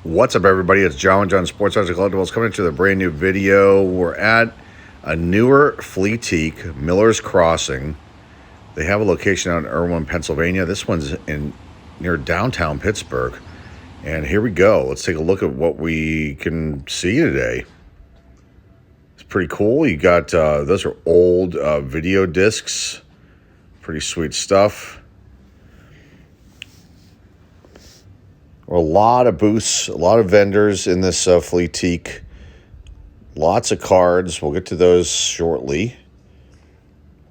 What's up, everybody? It's John Sports Arts and Collectibles coming to the brand new video. We're at a newer Fleatique, Miller's Crossing. They have a location out in Irwin, Pennsylvania. This one's near downtown Pittsburgh. And here we go. Let's take a look at what we can see today. It's pretty cool. You got, those are old video discs. Pretty sweet stuff. A lot of booths, a lot of vendors in this Fleatique. Lots of cards. We'll get to those shortly.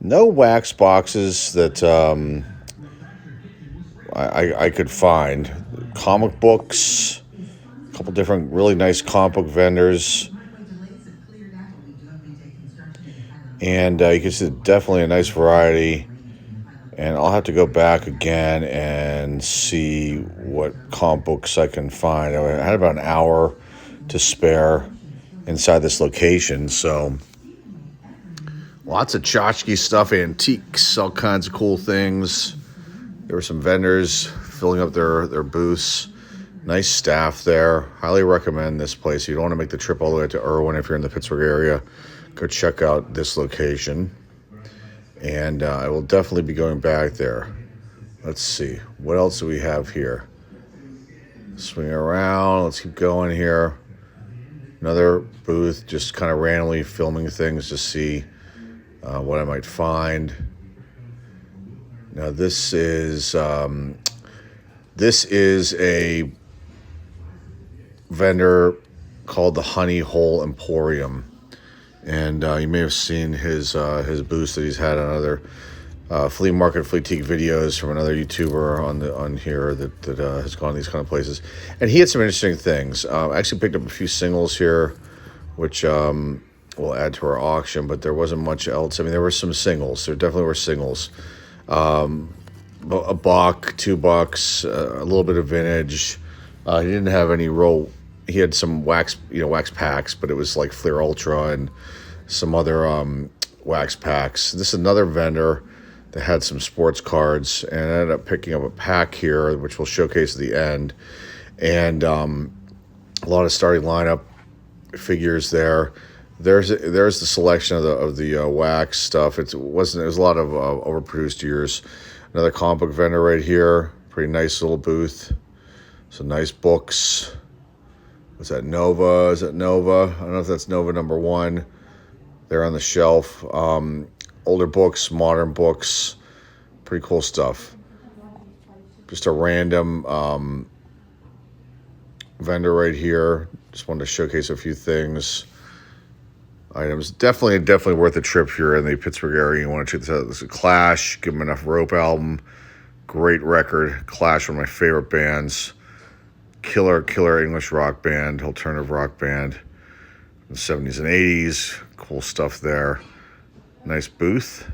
No wax boxes that I could find. Comic books, a couple different really nice comic book vendors. And you can see definitely a nice variety. And I'll have to go back again and see what comic books I can find. I had about an hour to spare inside this location, so lots of tchotchke stuff, antiques, all kinds of cool things. There were some vendors filling up their booths. Nice staff there. Highly recommend this place. If you don't want to make the trip all the way to Irwin if you're in the Pittsburgh area, go check out this location. And I will definitely be going back there. Let's see. What else do we have here? Swing around. Let's keep going here. Another booth, just kind of randomly filming things to see what I might find. Now this is a vendor called the Honey Hole Emporium. And you may have seen his booth that he's had on other flea market Fleatique videos from another YouTuber on here that has gone to these kind of places. And he had some interesting things. I actually picked up a few singles here, which we'll add to our auction, but there wasn't much else. I mean, there were some singles. There definitely were singles. $1, $2, a little bit of vintage. He didn't have any real. He had some wax packs, but it was like Fleer Ultra and some other wax packs. This is another vendor that had some sports cards, and I ended up picking up a pack here, which we'll showcase at the end, and a lot of starting lineup figures there. There's the selection of the wax stuff. It was a lot of overproduced years. Another comic book vendor right here. Pretty nice little booth. Some nice books. Was that Nova? Is that Nova? I don't know if that's Nova number 1. They're on the shelf. Older books, modern books. Pretty cool stuff. Just a random vendor right here. Just wanted to showcase a few things. Items. Definitely worth a trip if you're in the Pittsburgh area. You want to check this out. This is Clash. Give them Enough Rope album. Great record. Clash, one of my favorite bands. Killer English rock band, alternative rock band in the 70s and 80s. Cool stuff there. Nice booth.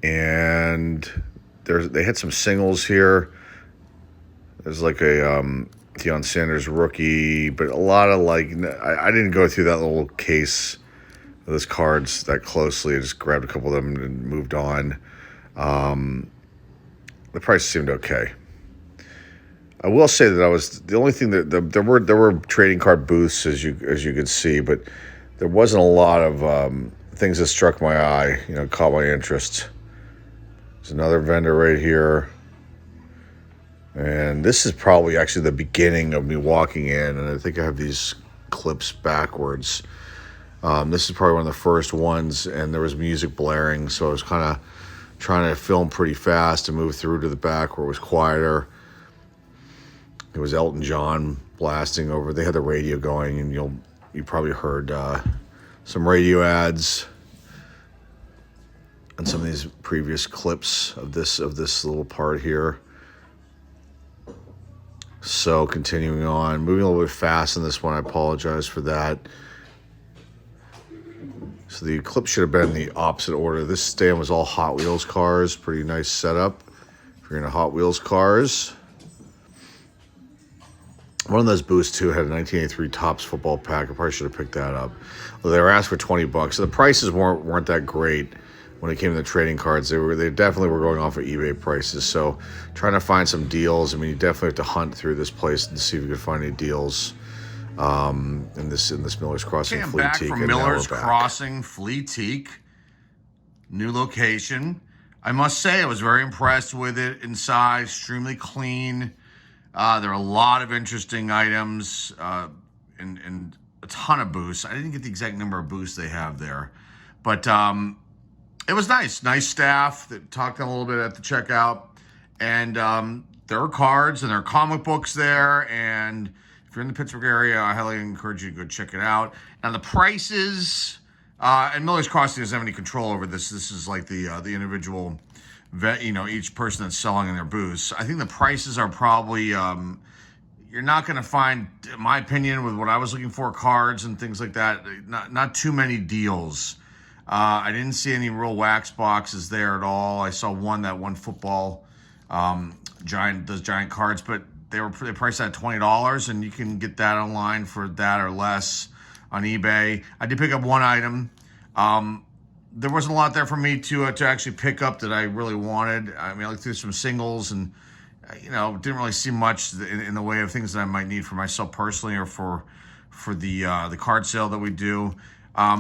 And they had some singles here. There's like a Deion Sanders rookie, but a lot of I didn't go through that little case of those cards that closely. I just grabbed a couple of them and moved on. The price seemed okay. I will say that I was the only thing that there were trading card booths as you could see, but there wasn't a lot of things that struck my eye, caught my interest. There's another vendor right here, and this is probably actually the beginning of me walking in, and I think I have these clips backwards. This is probably one of the first ones, and there was music blaring, so I was kind of trying to film pretty fast and move through to the back where it was quieter. It was Elton John blasting over. They had the radio going, and you probably heard some radio ads and some of these previous clips of this little part here. So continuing on, moving a little bit fast in this one. I apologize for that. So the clip should have been in the opposite order. This stand was all Hot Wheels cars. Pretty nice setup if you're into Hot Wheels cars. One of those booths, too, had a 1983 Topps football pack. I probably should have picked that up. Well, they were asked for $20. So the prices weren't that great. when it came to the trading cards. They definitely were going off of eBay prices. So trying to find some deals. I mean, you definitely have to hunt through this place to see if you can find any deals in this Miller's Crossing Okay, I'm Fleatique. back from Miller's Crossing Fleatique, new location. I must say I was very impressed with it inside, extremely clean. There are a lot of interesting items and a ton of booths. I didn't get the exact number of booths they have there, but it was nice. Nice staff that talked a little bit at the checkout. And there are cards and there are comic books there. And if you're in the Pittsburgh area, I highly encourage you to go check it out. Now the prices, and Miller's Crossing doesn't have any control over this. This is like the individual, each person that's selling in their booths. I think the prices are probably, you're not going to find, in my opinion, with what I was looking for, cards and things like that, not too many deals. I didn't see any real wax boxes there at all. I saw that one football giant cards, but they priced at $20, and you can get that online for that or less on eBay. I did pick up one item. There wasn't a lot there for me to actually pick up that I really wanted. I mean, I looked through some singles and didn't really see much in the way of things that I might need for myself personally or for the card sale that we do.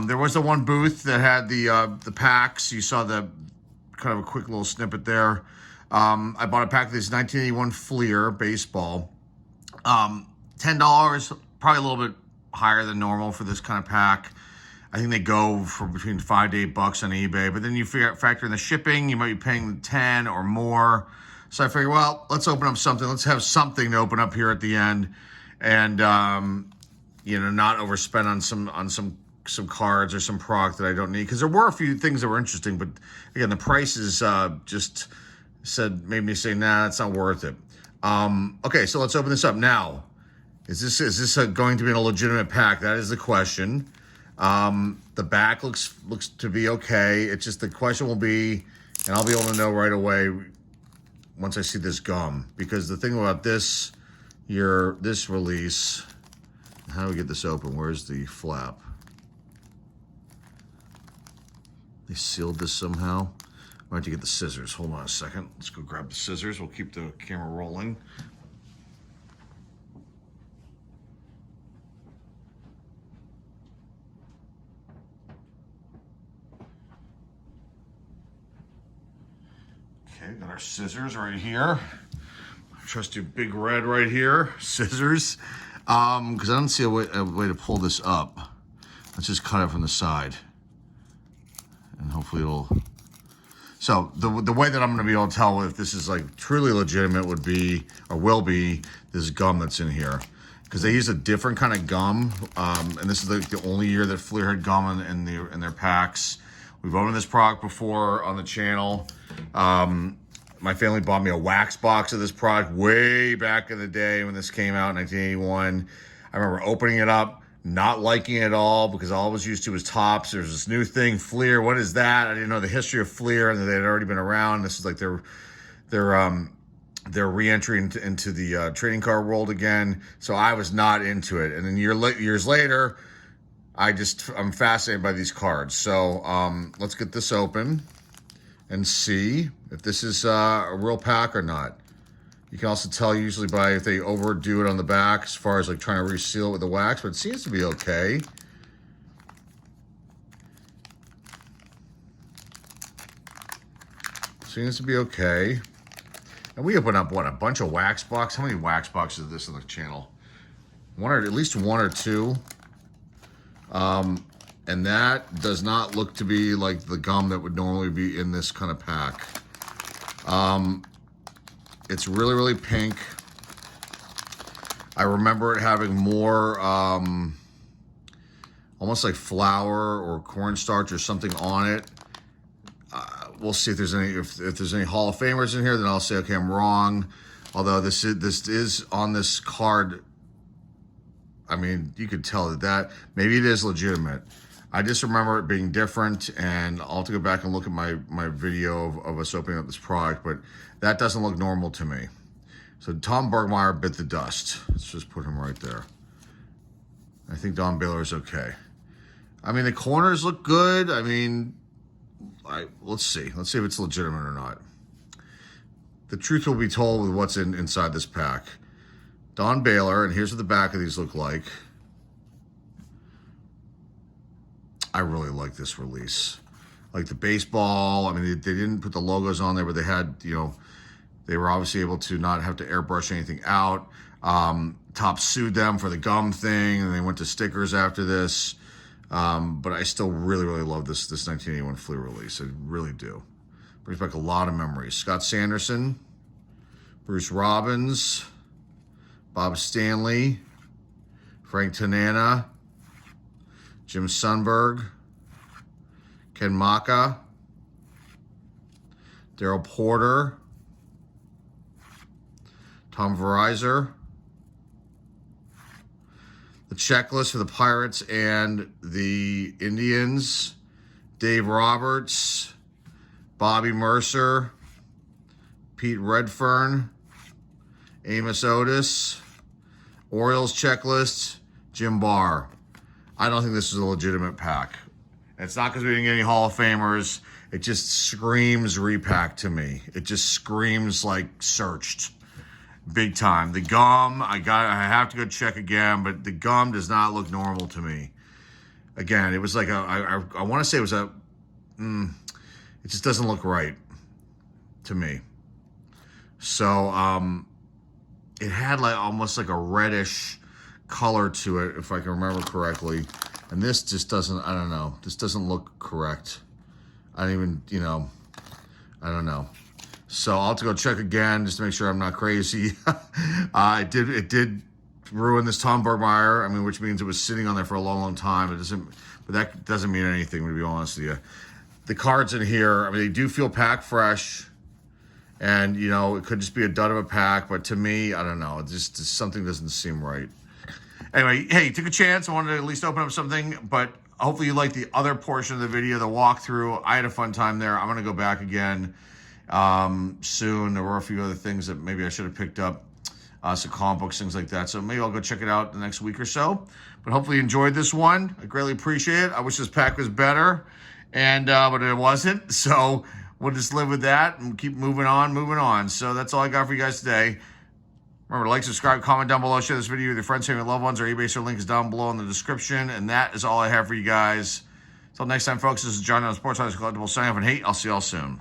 There was the one booth that had the packs. You saw the kind of a quick little snippet there. I bought a pack of this 1981 Fleer baseball. $10, probably a little bit higher than normal for this kind of pack. I think they go for between $5 to $8 on eBay, but then you factor in the shipping, you might be paying 10 or more. So I figured, well, let's open up something. Let's have something to open up here at the end, and not overspend on some cards or some product that I don't need, because there were a few things that were interesting, but again, the prices just made me say, nah, it's not worth it. Okay, so let's open this up now. Is this going to be a legitimate pack? That is the question. The back looks to be okay. It's just the question will be, and I'll be able to know right away once I see this gum, because the thing about this release, how do we get this open? Where's the flap? They sealed this somehow. I have to get the scissors. Hold on a second. Let's go grab the scissors. We'll keep the camera rolling. Okay, got our scissors right here. Trust you, Big Red right here. Scissors. Because I don't see a way to pull this up. Let's just cut it from the side. And hopefully it'll... So the way that I'm going to be able to tell if this is like truly legitimate will be this gum that's in here, because they use a different kind of gum, and this is the only year that Fleer had gum in their packs. We've opened this product before on the channel. My family bought me a wax box of this product way back in the day when this came out in 1981. I remember opening it up, not liking it at all, because all I was used to was Tops. There's this new thing, Fleer. What is that? I didn't know the history of Fleer, and they had already been around. This is like their re-entry into the trading card world again. So I was not into it. And then years later, I'm fascinated by these cards. So let's get this open and see if this is a real pack or not. You can also tell usually by if they overdo it on the back as far as like trying to reseal it with the wax, but it seems to be okay. Seems to be okay. And we open up, what, a bunch of wax boxes? How many wax boxes is this on the channel? At least one or two. And that does not look to be like the gum that would normally be in this kind of pack. It's really, really pink. I remember it having more, almost like flour or cornstarch or something on it. We'll see if there's any Hall of Famers in here. Then I'll say, okay, I'm wrong. Although this is on this card. I mean, you could tell that maybe it is legitimate. I just remember it being different, and I'll have to go back and look at my video of us opening up this product, but that doesn't look normal to me. So Tom Bergmeyer bit the dust. Let's just put him right there. I think Don Baylor is okay. I mean, the corners look good. I mean, let's see if it's legitimate or not. The truth will be told with what's inside this pack. Don Baylor, and here's what the back of these look like. I really like this release. Like the baseball, I mean, they didn't put the logos on there, but they had, they were obviously able to not have to airbrush anything out. Top sued them for the gum thing, and they went to stickers after this. But I still really, really love this 1981 Flea release. I really do. Brings back a lot of memories. Scott Sanderson, Bruce Robbins, Bob Stanley, Frank Tanana, Jim Sundberg, Ken Maka, Daryl Porter, Tom Verizor, the checklist for the Pirates and the Indians, Dave Roberts, Bobby Mercer, Pete Redfern, Amos Otis, Orioles checklist, Jim Barr. I don't think this is a legitimate pack. It's not because we didn't get any Hall of Famers. It just screams repack to me. It just screams like searched. Big time. The gum, I have to go check again, but the gum does not look normal to me. Again, it was like I want to say it was it just doesn't look right to me. So it had like almost like a reddish color to it, if I can remember correctly. And this just doesn't, I don't know. This doesn't look correct. I don't even, I don't know. So I'll have to go check again just to make sure I'm not crazy. It did ruin this Tom Bergmeyer. I mean, which means it was sitting on there for a long, long time. But that doesn't mean anything, to be honest with you. The cards in here, I mean, they do feel pack fresh. And, it could just be a dud of a pack. But to me, I don't know. It just something doesn't seem right. Anyway, hey, took a chance. I wanted to at least open up something. But hopefully you liked the other portion of the video, the walkthrough. I had a fun time there. I'm going to go back again soon. There were a few other things that maybe I should have picked up. Some comic books, things like that. So maybe I'll go check it out the next week or so. But hopefully you enjoyed this one. I greatly appreciate it. I wish this pack was better. But it wasn't. So we'll just live with that and keep moving on. So that's all I got for you guys today. Remember to like, subscribe, comment down below, share this video with your friends, family, loved ones. Our eBay store link is down below in the description. And that is all I have for you guys. Until next time, folks, this is John on Sports Collectibles signing off, and hey, I'll see y'all soon.